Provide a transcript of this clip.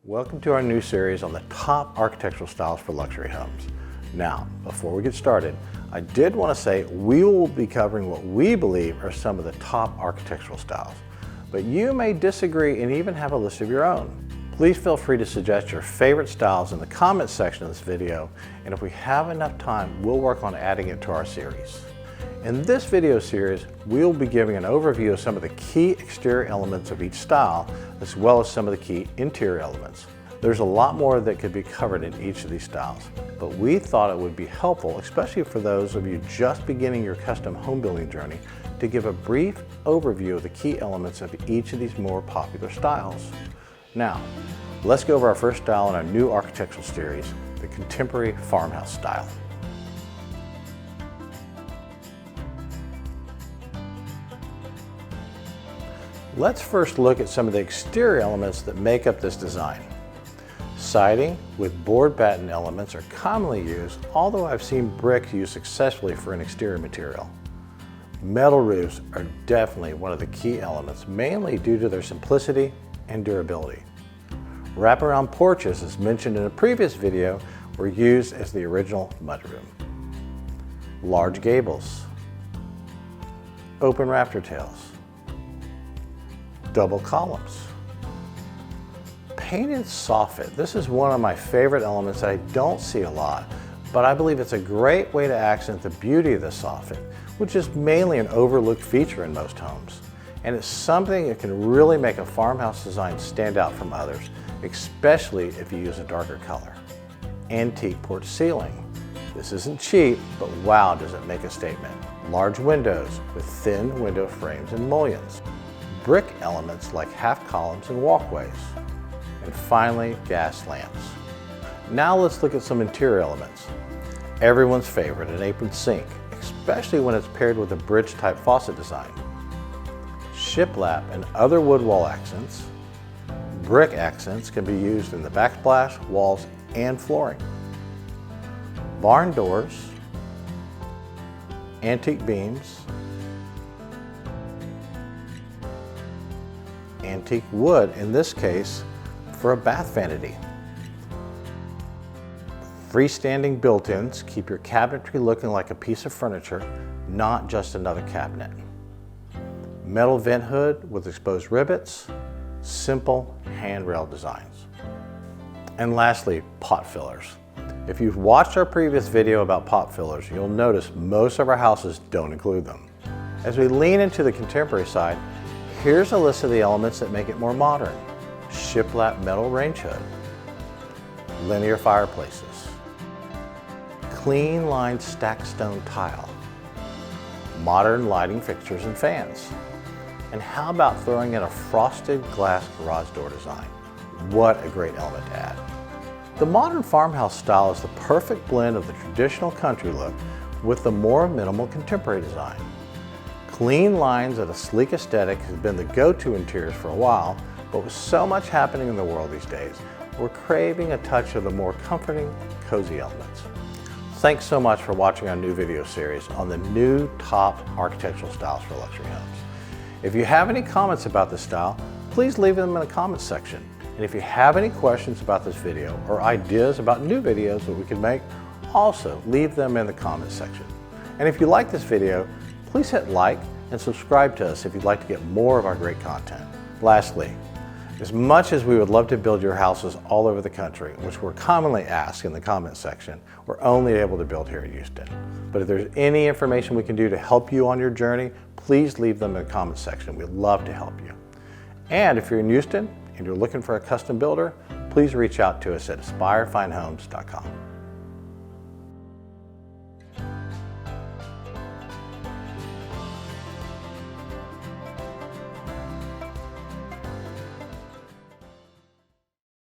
Welcome to our new series on the top architectural styles for luxury homes. Now, before we get started, I did want to say we will be covering what we believe are some of the top architectural styles, but you may disagree and even have a list of your own. Please feel free to suggest your favorite styles in the comments section of this video, and if we have enough time, we'll work on adding it to our series. In this video series, we'll be giving an overview of some of the key exterior elements of each style, as well as some of the key interior elements. There's a lot more that could be covered in each of these styles, but we thought it would be helpful, especially for those of you just beginning your custom home building journey, to give a brief overview of the key elements of each of these more popular styles. Now, let's go over our first style in our new architectural series, the contemporary farmhouse style. Let's first look at some of the exterior elements that make up this design. Siding with board batten elements are commonly used, although I've seen brick used successfully for an exterior material. Metal roofs are definitely one of the key elements, mainly due to their simplicity and durability. Wraparound porches, as mentioned in a previous video, were used as the original mudroom. Large gables, open rafter tails, double columns. Painted soffit. This is one of my favorite elements that I don't see a lot, but I believe it's a great way to accent the beauty of the soffit, which is mainly an overlooked feature in most homes. And it's something that can really make a farmhouse design stand out from others, especially if you use a darker color. Antique porch ceiling. This isn't cheap, but wow, does it make a statement. Large windows with thin window frames and mullions. Brick elements like half columns and walkways. And finally, gas lamps. Now let's look at some interior elements. Everyone's favorite, an apron sink, especially when it's paired with a bridge type faucet design. Shiplap and other wood wall accents. Brick accents can be used in the backsplash, walls, and flooring. Barn doors, antique beams, antique wood, in this case, for a bath vanity. Freestanding built-ins keep your cabinetry looking like a piece of furniture, not just another cabinet. Metal vent hood with exposed rivets, simple handrail designs. And lastly, pot fillers. If you've watched our previous video about pot fillers, you'll notice most of our houses don't include them. As we lean into the contemporary side, here's a list of the elements that make it more modern. Shiplap metal range hood, linear fireplaces, clean lined stacked stone tile, modern lighting fixtures and fans. And how about throwing in a frosted glass garage door design? What a great element to add. The modern farmhouse style is the perfect blend of the traditional country look with the more minimal contemporary design. Clean lines and a sleek aesthetic has been the go-to interiors for a while, but with so much happening in the world these days, we're craving a touch of the more comforting, cozy elements. Thanks so much for watching our new video series on the new top architectural styles for luxury homes. If you have any comments about this style, please leave them in the comments section. And if you have any questions about this video or ideas about new videos that we can make, also leave them in the comments section. And if you like this video, please hit like and subscribe to us if you'd like to get more of our great content. Lastly, as much as we would love to build your houses all over the country, which we're commonly asked in the comments section, we're only able to build here in Houston. But if there's any information we can do to help you on your journey, please leave them in the comments section. We'd love to help you. And if you're in Houston and you're looking for a custom builder, please reach out to us at aspirefinehomes.com.